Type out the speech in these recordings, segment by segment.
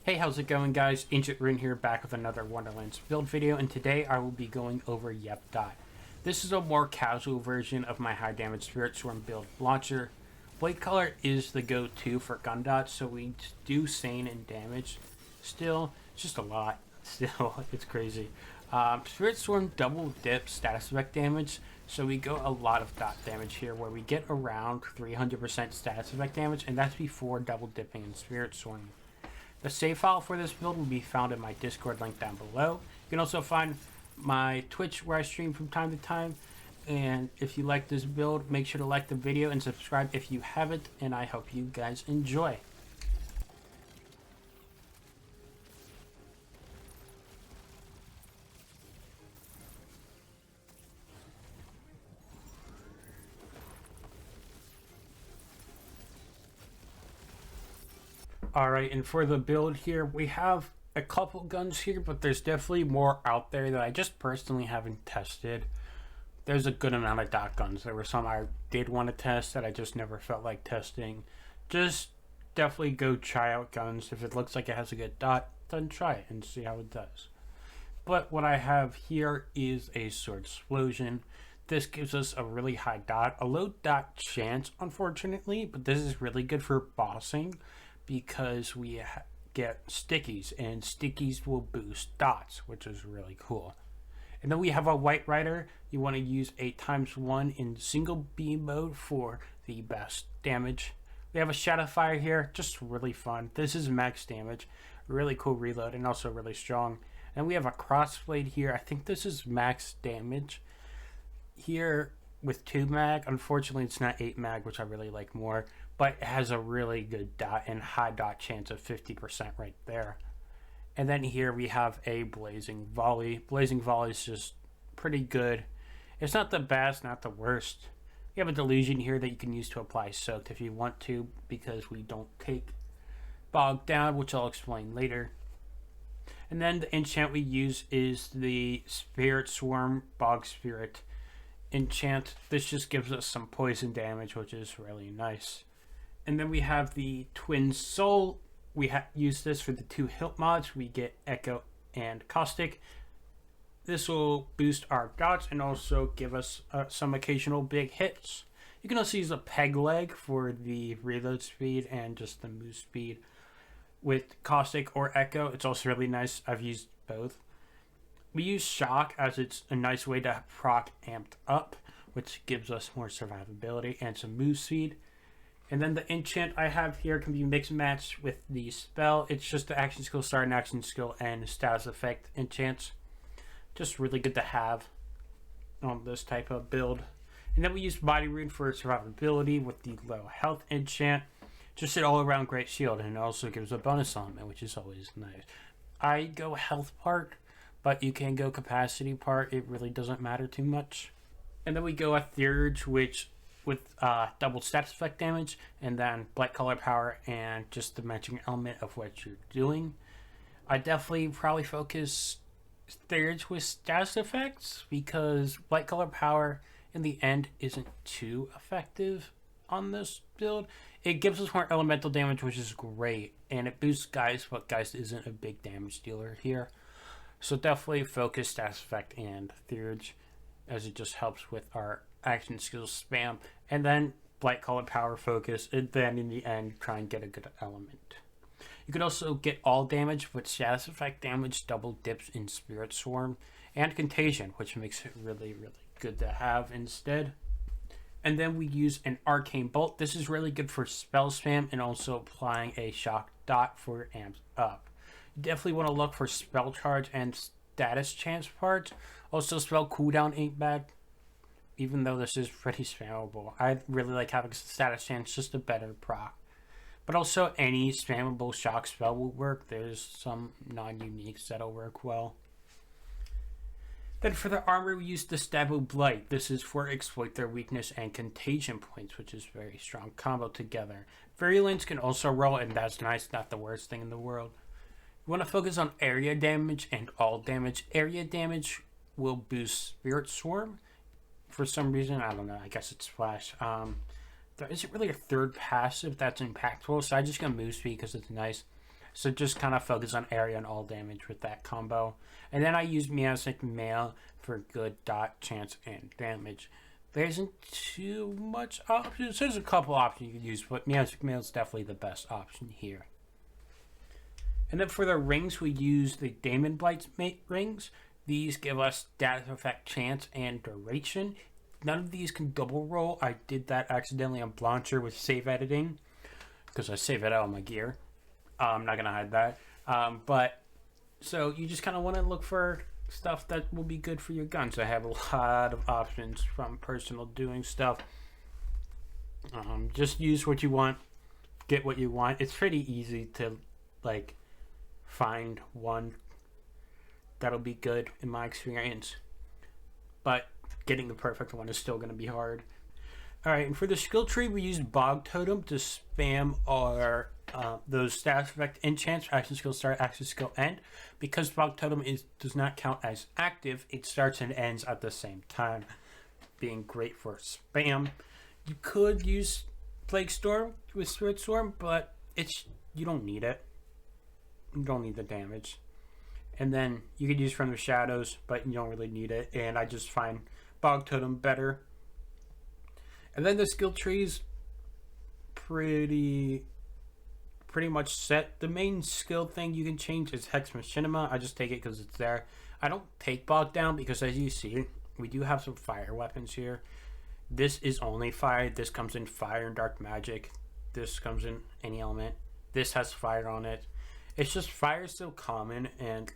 Hey, how's it going, guys? Ancient Rune here, back with another Wonderlands build video, and today I will be going over DoT. This is a more casual version of my high damage Spirit Swarm build launcher. Bladecaller is the go-to for gun dots, so we do sane and damage. Still, it's just a lot. Still, it's crazy. Spirit Swarm double dip status effect damage, so we go a lot of dot damage here, where we get around 300% status effect damage, and that's before double dipping in Spirit Swarm. The save file for this build will be found in my Discord link down below. You can also find my Twitch where I stream from time to time. And if you like this build, make sure to like the video and subscribe if you haven't. And I hope you guys enjoy. Alright, and for the build here, we have a couple guns here, but there's definitely more out there that I just personally haven't tested. There's a good amount of dot guns. There were some I did want to test that I just never felt like testing. Just definitely go try out guns. If it looks like it has a good dot, then try it and see how it does. But what I have here is a sword explosion. This gives us a really high dot, a low dot chance, unfortunately, but this is really good for bossing because we get stickies, and stickies will boost dots, which is really cool. And then we have a White Rider. You want to use 8x1 in single beam mode for the best damage. We have a Shadowfire here, just really fun. This is max damage, really cool reload, and also really strong. And we have a Crossblade here. I think this is max damage here with 2 mag. Unfortunately, it's not 8 mag, which I really like more, but it has a really good dot and high dot chance of 50% right there. And then here we have a Blazing Volley. Blazing Volley is just pretty good. It's not the best, not the worst. We have a Delusion here that you can use to apply Soaked if you want to, because we don't take Bogged Down, which I'll explain later. And then the enchant we use is the Spirit Swarm Bog Spirit enchant. This just gives us some poison damage, which is really nice. And then we have the Twin Soul. We use this for the 2 hilt mods. We get Echo and Caustic. This will boost our dots and also give us some occasional big hits. You can also use a peg leg for the reload speed and just the move speed. With Caustic or Echo, it's also really nice. I've used both. We use Shock as it's a nice way to proc amped up, which gives us more survivability and some move speed. And then the enchant I have here can be mixed matched with the spell. It's just the action skill, start and action skill, and status effect enchants. Just really good to have on this type of build. And then we use Body Rune for survivability with the low health enchant. Just an all around great shield, and it also gives a bonus element, which is always nice. I go health part, but you can go capacity part. It really doesn't matter too much. And then we go a Theurge, which with double status effect damage, and then Bladecaller power and just the matching element of what you're doing. I definitely probably focus Theurge with status effects because Bladecaller power in the end isn't too effective on this build. It gives us more elemental damage, which is great, and it boosts Geist, but Geist isn't a big damage dealer here. So definitely focus status effect and Theurge, as it just helps with our action skills spam, and then Bladecaller power focus, and then in the end try and get a good element. You can also get all damage, but status effect damage double dips in Spirit Swarm, and Contagion, which makes it really good to have instead. And then we use an Arcane Bolt. This is really good for spell spam and also applying a shock dot for amps up. You definitely want to look for spell charge and status chance parts. Also, spell cooldown ain't bad, even though this is pretty spammable. I really like having status chance, just a better proc. But also any spammable shock spell will work. There's some non-uniques that'll work well. Then for the armor, we use the Stabu Blight. This is for exploit their weakness and contagion points, which is very strong combo together. Virulence can also roll, and that's nice, not the worst thing in the world. You want to focus on area damage and all damage. Area damage will boost Spirit Swarm. For some reason, I don't know, I guess it's Flash. There isn't really a third passive that's impactful, so I'm just going to move speed because it's nice. So just kind of focus on area and all damage with that combo. And then I use Meowstic Mail for good dot, chance, and damage. There isn't too much options. There's a couple options you can use, but Meowstic Mail is definitely the best option here. And then for the rings, we use the Daemon Blight rings. These give us status effect, chance, and duration. None of these can double roll. I did that accidentally on Blauncher with save editing because I save it out on my gear. I'm not going to hide that. But so you just kind of want to look for stuff that will be good for your guns. I have a lot of options from personal doing stuff. Just use what you want, get what you want. It's pretty easy to like find one that'll be good in my experience, but getting the perfect one is still going to be hard. Alright, and for the skill tree, we use Bog Totem to spam our those status effect enchants, action skill start, action skill end. Because Bog Totem does not count as active, it starts and ends at the same time, being great for spam. You could use Plague Storm with Spirit Storm, but you don't need it. You don't need the damage. And then you could use From the Shadows, but you don't really need it. And I just find Bog Totem better. And then the skill tree's pretty much set. The main skill thing you can change is Hex Machinima. I just take it because it's there. I don't take Bog Down because, as you see, we do have some fire weapons here. This is only fire. This comes in fire and dark magic. This comes in any element. This has fire on it. It's just fire is so common and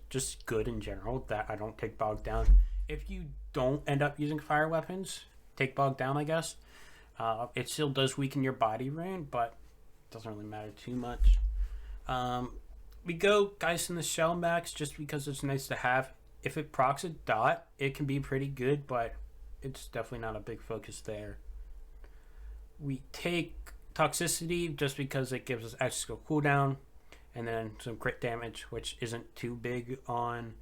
just good in general that I don't take Bog Down. If you don't end up using fire weapons, take Bog Down, I guess. It still does weaken your body rune, but it doesn't really matter too much. We go Geist in the Shell max just because it's nice to have. If it procs a dot, it can be pretty good, but it's definitely not a big focus there. We take Toxicity just because it gives us extra skill cooldown, and then some crit damage, which isn't too big on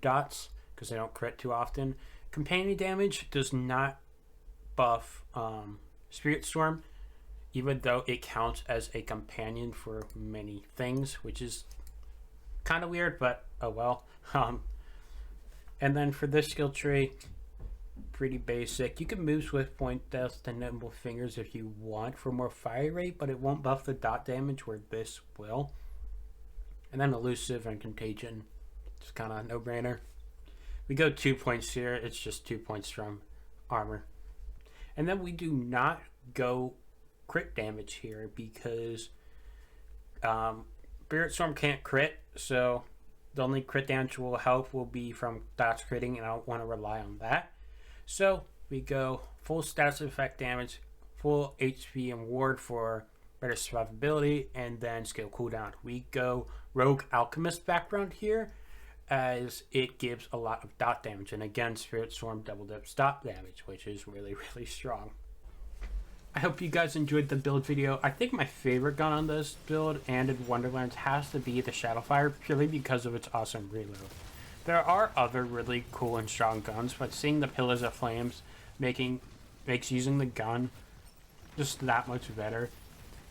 dots because they don't crit too often. Companion damage does not buff Spirit Storm, even though it counts as a companion for many things, which is kind of weird, but oh well. And then for this skill tree, pretty basic. You can move Swift Point, Death, and Nimble Fingers if you want for more fire rate, but it won't buff the dot damage where this will. And then Elusive and Contagion, it's kind of a no-brainer. We go 2 points here. It's just 2 points from armor. And then we do not go crit damage here because Spirit Storm can't crit, so the only crit damage will help will be from dots critting, and I don't want to rely on that. So we go full status effect damage, full HP and ward for better survivability, and then skill cooldown. We go Rogue Alchemist background here as it gives a lot of dot damage, and again Spirit Storm double dips dot damage, which is really strong. I hope you guys enjoyed the build video. I think my favorite gun on this build and in Wonderlands has to be the Shadowfire, purely because of its awesome reload. There are other really cool and strong guns, but seeing the Pillars of Flames makes using the gun just that much better.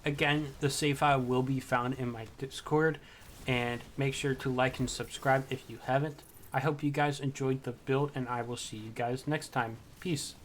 Again, the save file will be found in my Discord, and make sure to like and subscribe if you haven't. I hope you guys enjoyed the build, and I will see you guys next time. Peace.